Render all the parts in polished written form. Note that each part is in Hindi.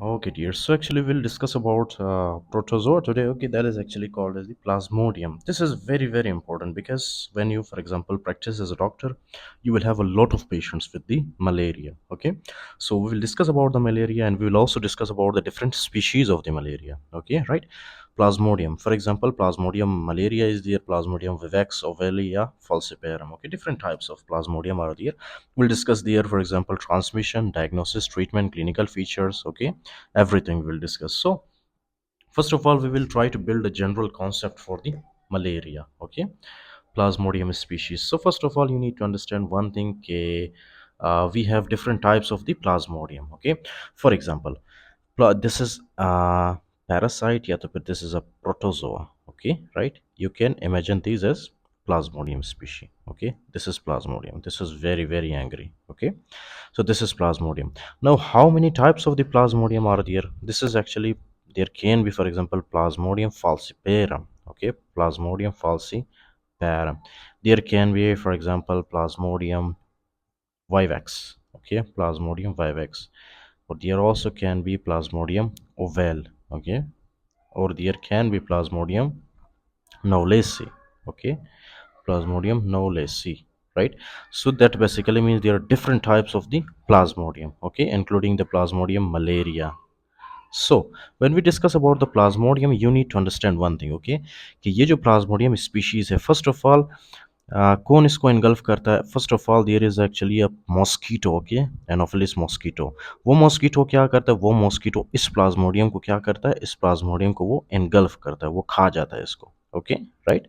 Okay, dear. So actually, we'll discuss about protozoa today. Okay, that is actually called as the plasmodium. This is very, very important because when you, for example, practice as a doctor, you will have a lot of patients with the malaria. Okay, so we will discuss about the malaria and we will also discuss about the different species of the malaria. Okay, right? Plasmodium. For example, Plasmodium malaria is there. Plasmodium vivax, ovalia, falciparum. Okay, different types of Plasmodium are there. We'll discuss there, for example, transmission, diagnosis, treatment, clinical features. Okay, everything we'll discuss. So first of all, we will try to build a general concept for the malaria. Okay, plasmodium species. So first of all, you need to understand one thing. We have different types of the plasmodium. Okay, for example, this is a parasite, yeah, but this is a protozoa. Okay, right? You can imagine these as plasmodium species. Okay, this is plasmodium. This is very, very angry. Okay, so this is plasmodium. Now, how many types of the plasmodium are there? This is actually, there can be, for example, plasmodium falciparum. Okay, plasmodium falciparum. There can be, for example, plasmodium vivax. Okay, plasmodium vivax. Or there also can be plasmodium ovale. Okay, or there can be plasmodium knowlesi. Okay, plasmodium knowlesi, right? So that basically means there are different types of the plasmodium. Okay, including the plasmodium malaria. So when we discuss about the plasmodium, you need to understand one thing. Okay, कि ये जो plasmodium species है, first of all, कौन इसको engulf करता है? First of all, there is actually a mosquito. Okay, Anopheles mosquito. वो mosquito क्या करता है? वो mosquito इस plasmodium को क्या करता है? इस plasmodium को वो engulf करता है, वो खा जाता है इसको. Okay, right?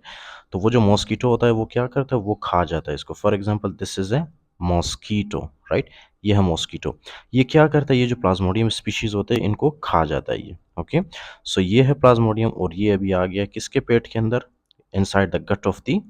तो वो जो मॉस्कीटो होता है वो क्या करता है? वो खा जाता है इसको. For example, this is a mosquito, right? ये है मॉस्कीटो. ये क्या करता है? ये जो प्लाज्मोडियम स्पीशीज होते हैं इनको खा जाता है ये. ओके, सो ये है प्लाज्मोडियम और ये अभी आ गया किसके पेट के अंदर? Inside the gut of the,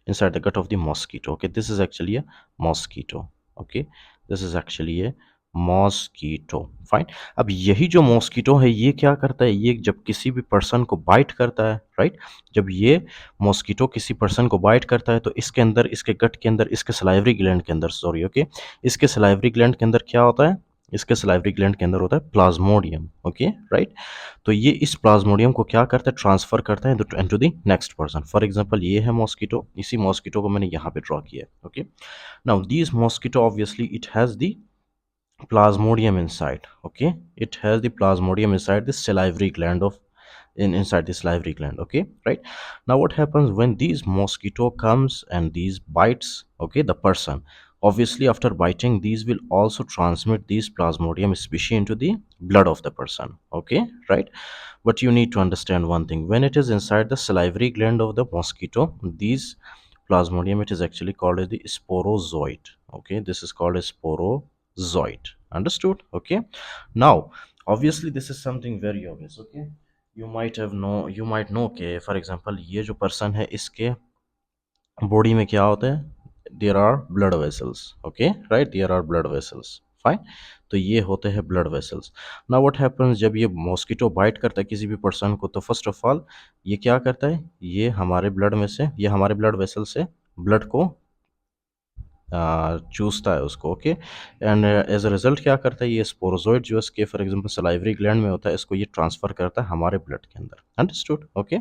inside the gut of the mosquito. Okay, this is actually a mosquito. Okay, this is actually a mosquito. Fine. अब यही जो मॉस्कीटो है ये क्या करता है? ये जब किसी भी पर्सन को बाइट करता है, राइट? जब ये मॉस्कीटो किसी पर्सन को बाइट करता है तो इसके अंदर, इसके गट के अंदर, इसके सलाइवरी ग्लैंड के अंदर, सॉरी, ओके, इसके सलाइवरी ग्लैंड के अंदर क्या होता है? इसके सलाइवरी ग्लैंड के अंदर होता है प्लाज्मोडियम. Okay, right? तो ये इस प्लाज्मोडियम को क्या करता है? ट्रांसफर करता है into the next person. For example, ये है मॉस्कीटो, इसी मॉस्कीटो को मैंने यहाँ पे ड्रॉ किया है. Okay, now this mosquito obviously it has the plasmodium inside. Okay, it has the plasmodium inside the salivary gland of, inside the salivary gland. Okay, right? Now what happens when these mosquito comes and these bites, okay, the person, obviously after biting these will also transmit these plasmodium species into the blood of the person. Okay, right? But you need to understand one thing: when it is inside the salivary gland of the mosquito, these plasmodium, it is actually called as the sporozoite. Okay, this is called as sporozoite. Understood? Okay, now obviously this is something very obvious. Okay, you might know कि for example ये जो person है इसके body में क्या होता है? There are blood vessels. Okay, right? There are blood vessels. Fine. तो ये होते हैं blood vessels. Now what happens जब ये mosquito bite करता है किसी भी person को, तो first of all ये क्या करता है? ये हमारे blood में से, ये हमारे blood vessel से blood को चूसता है उसको. Okay, and as a result क्या करता है? ये स्पोरोजोइड जो इसके फॉर एग्जांपल सलाइवरी ग्लैंड में होता है, इसको ये ट्रांसफर करता है हमारे ब्लड के अंदर. Understood? Okay,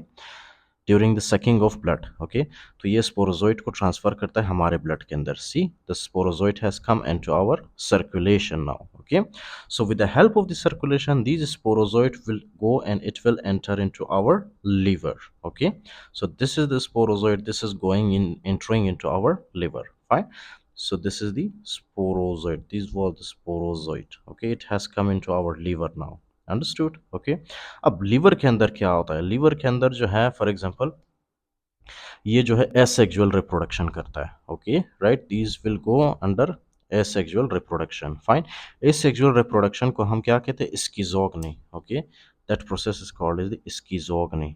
during the sucking of blood. Okay, तो ये स्पोरोजोइड को ट्रांसफर करता है हमारे ब्लड के अंदर. See, the sporozoite has come into our circulation now. Okay, so with the help of the circulation these sporozoid will go and it will enter into our liver. Okay, so this is the sporozoid, this is going in, entering into our liver. Fine. So this is the sporozoid, this was the sporozoid. Okay, it has come into our liver now. Understood? Okay, अब लीवर के अंदर क्या होता है? लीवर के अंदर जो है फॉर एग्जांपल ये जो है एसेक्सुअल रिप्रोडक्शन करता है. Okay, right? These will go under asexual reproduction. Fine. Asexual reproduction को हम क्या कहते हैं? Schizogony. Okay, that process is called is the schizogony.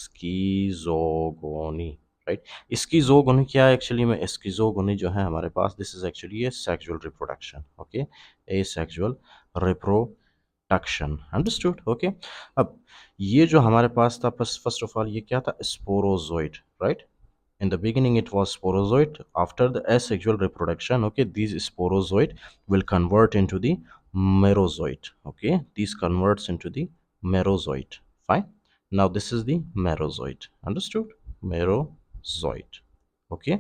Schizogony, right? Schizogony क्या है एक्चुअली में? स्किज़ोगोनी जो है हमारे पास, this is actually asexual reproduction. Okay, asexual reproduction. Understood? Okay, अब ये जो हमारे पास था, फर्स्ट ऑफ ऑल ये क्या था? Sporozoite, right? In the beginning it was sporozoid. After the asexual reproduction, okay, these sporozoid will convert into the merozoite. Okay, these converts into the merozoite. Fine. Now this is the merozoite. Understood? Merozoite. Okay.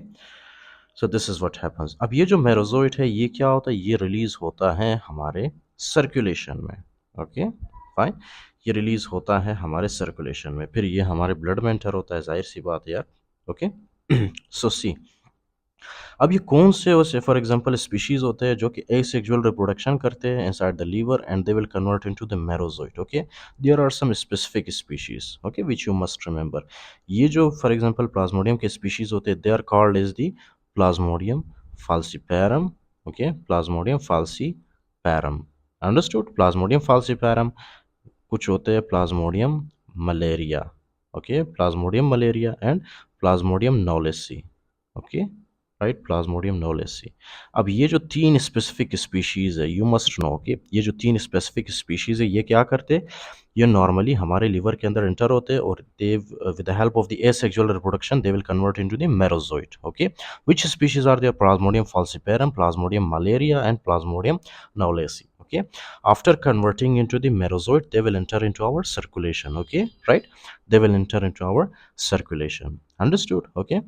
So this is what happens. अब ये जो मेरोजोइट है ये क्या होता है, ये रिलीज होता है हमारे सर्कुलेशन में. Okay fine. ये रिलीज होता है हमारे सर्कुलेशन में, फिर ये हमारे ब्लड में एंटर होता है, जाहिर सी बात है यार. ओके. सो सी, अब ये कौन से वैसे फॉर एग्जांपल स्पीशीज होते हैं जो कि एसेक्सुअल रिप्रोडक्शन करते हैं inside the liver and they will convert into the merozoite. Okay, there are some specific species, okay, which you must remember. ये जो फॉर एग्जांपल प्लाज्मोडियम के स्पीशीज होते हैं, they are called as the Plasmodium falciparum. Okay, Plasmodium falciparum. Understood? Plasmodium falciparum. कुछ होते हैं Plasmodium malariae. Okay, Plasmodium malariae and Plasmodium knowlesi. Okay, right, Plasmodium knowlesi. अब ये जो तीन स्पेसिफिक स्पीशीज है, यू मस्ट नो कि ये जो तीन स्पेसिफिक स्पीशीज है ये क्या करते, ये नॉर्मली हमारे लिवर के अंदर एंटर होते हैं और they with the help of the asexual reproduction they will convert into the merozoite. Okay, which species are there? Plasmodium falciparum, Plasmodium malariae and Plasmodium knowlesi. Okay, after converting into the merozoite they will enter into our circulation. Okay, right, they will enter into our circulation. Understood? Okay.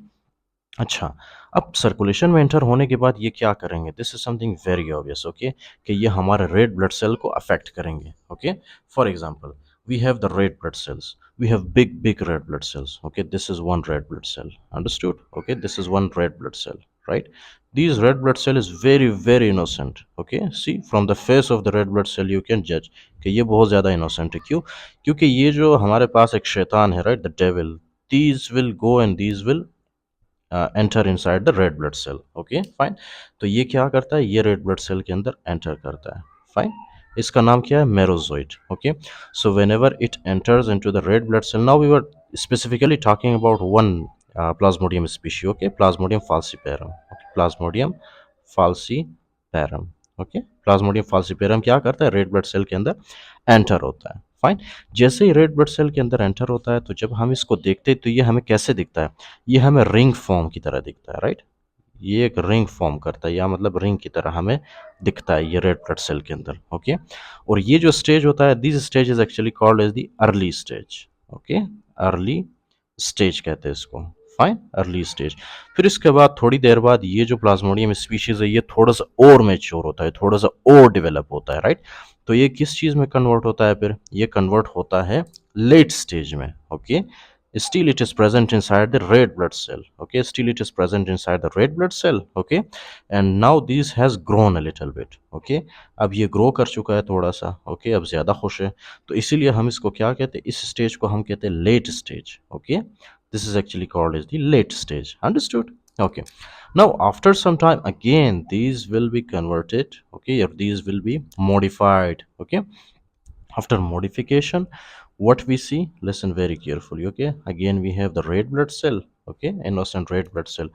अच्छा, अब सर्कुलेशन में एंटर होने के बाद ये क्या करेंगे? This is something very obvious. Okay, कि ये हमारे रेड ब्लड सेल को अफेक्ट करेंगे. Okay, for example we have the red blood cells, we have big red blood cells. Okay, this is one red blood cell. Understood? Okay, this is one red blood cell, right? These red blood cell is very innocent. Okay, see from the face of the red blood cell you can judge कि ये बहुत ज़्यादा innocent है. क्यों? क्योंकि ये जो हमारे पास एक शैतान है, right, the devil, these will go and these will enter inside the red blood cell. Okay fine. तो ये क्या करता है, ये रेड ब्लड सेल के अंदर एंटर करता है. फाइन. इसका नाम क्या है? Merozoite. Okay, so whenever it enters into the red blood cell, now we were specifically talking about one Plasmodium species. Okay, Plasmodium falciparum. Okay, Plasmodium falciparum. Okay, Plasmodium falciparum क्या करता है? रेड ब्लड सेल के अंदर एंटर होता है. फाइन. जैसे ही रेड ब्लड सेल के अंदर एंटर होता है तो जब हम इसको देखते हैं तो ये हमें कैसे दिखता है? ये हमें रिंग फॉर्म की तरह दिखता है, राइट. ये एक रिंग फॉर्म करता है, या मतलब रिंग की तरह हमें दिखता है ये रेड ब्लड सेल के अंदर. ओके, और ये जो स्टेज होता है, this stage is actually called as the early stage. Okay, early stage कहते हैं इसको. Fine, early stage. फिर इसके बाद थोड़ी देर बाद ये जो प्लाज्मोडियम स्पीशीज है ये थोड़ा सा और मैच्योर होता है, थोड़ा सा और डेवलप होता है, राइट. तो ये किस चीज में कन्वर्ट होता है? फिर ये कन्वर्ट होता है लेट स्टेज में. Okay, still it is present inside the red blood cell. Okay, still it is present inside the red blood cell. Okay, and now this has grown a little bit. Okay, अब ये ग्रो कर चुका है थोड़ा सा. Okay, अब ज़्यादा खुश है, तो इसीलिए हम इसको क्या कहते हैं? इस स्टेज को हम कहते हैं late stage. Okay, this is actually called as the late stage. Understood? Okay, now after some time again these will be converted. Okay, or these will be modified. Okay, after modification what we see, listen very carefully. Okay, again we have the red blood cell. Okay, innocent red blood cell.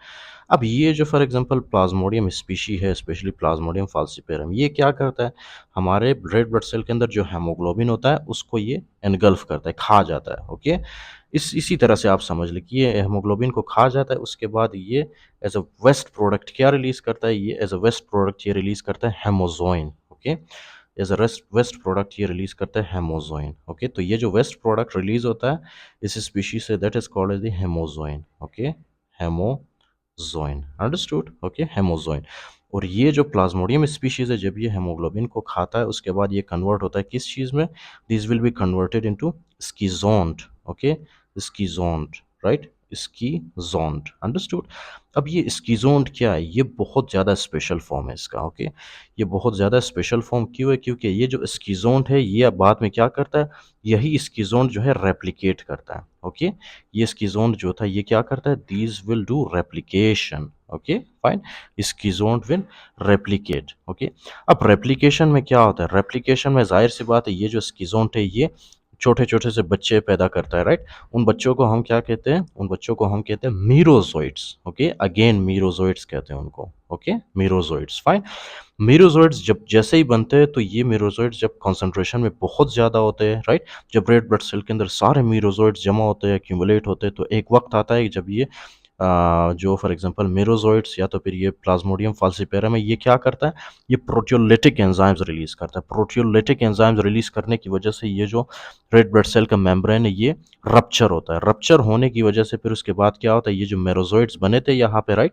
अब ये जो फॉर एग्जांपल प्लाज्मोडियम स्पीशी है, स्पेशली प्लाज्मोडियम फाल्सीपेरम, ये क्या करता है? हमारे रेड ब्लड सेल के अंदर जो हेमोग्लोबिन होता है उसको ये एनगल्फ करता है, खा जाता है. ओके, इसी तरह से आप समझ लें कि ये हेमोग्लोबिन को खा जाता है. उसके बाद ये एज अ वेस्ट प्रोडक्ट क्या रिलीज करता है? ये एज अ वेस्ट प्रोडक्ट ये रिलीज करता है hemozoin. Okay, as a waste product ये रिलीज करता है हेमोजोइन. ओके, तो ये जो वेस्ट प्रोडक्ट रिलीज होता है इस स्पीशीज से, that is called as the hemozoin. Okay, hemozoin. Understood? Okay, hemozoin. और ये जो प्लाज्मोडियम स्पीशीज है, जब ये हेमोग्लोबिन को खाता है उसके बाद ये कन्वर्ट होता है किस चीज़ में? This will be converted into schizont. Okay, schizont, right, schizont. Understood? अब ये स्कीजोन्ट क्या है? ये बहुत ज़्यादा स्पेशल फॉर्म है इसका. ओके, ये बहुत ज़्यादा स्पेशल फॉर्म क्यों है? क्योंकि ये जो स्कीजोन्ट है ये अब बाद में क्या करता है? यही स्कीजोन्ट जो है रेप्लिकेट करता है. ओके, ये स्कीजोन्ट जो था ये क्या करता है? These will do replication. Okay fine, schizont will replicate. Okay, अब रेप्लिकेशन में क्या होता है? रेप्लिकेशन में जाहिर सी बात है ये जो स्कीजोन्ट है ये छोटे छोटे से बच्चे पैदा करता है, राइट. उन बच्चों को हम क्या कहते हैं? उन बच्चों को हम कहते हैं मीरोजोइट्स. ओके, अगेन मीरोजोइट्स कहते हैं उनको. ओके, मीरोजोइट्स. फाइन. मीरोजोइट्स जब जैसे ही बनते हैं तो ये मीरोजोइट्स जब कॉन्सेंट्रेशन में बहुत ज़्यादा होते हैं, राइट, जब रेड ब्लड सेल के अंदर सारे मीरोजोइट्स जमा होते हैं, एक्यूमुलेट होते हैं, तो एक वक्त आता है जब ये जो फॉर एग्जांपल मेरोजोइट्स या तो फिर ये प्लाज्मोडियम फाल्सिपेरम है, ये क्या करता है, ये प्रोटियोलिटिक एंजाइम्स रिलीज करता है। प्रोटियोलिटिक एंजाइम्स रिलीज करने की वजह से ये जो रेड ब्लड सेल का मेम्ब्रेन है ये रप्चर होता है। रप्चर होने की वजह से फिर उसके बाद क्या होता है, ये जो मेरोजोइट्स बने थे यहाँ पे, राइट,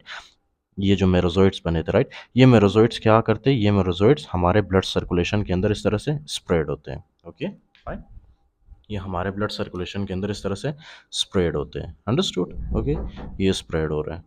ये जो मेरोजोइट्स बने थे, राइट, ये मेरोजोइट्स क्या करते हैं, ये मेरोजोइट्स हमारे ब्लड सर्कुलेशन के अंदर इस तरह से स्प्रेड होते हैं। ओके फाइन, ये हमारे ब्लड सर्कुलेशन के अंदर इस तरह से स्प्रेड होते हैं। अंडरस्टूड? ओके, ये स्प्रेड हो रहा है।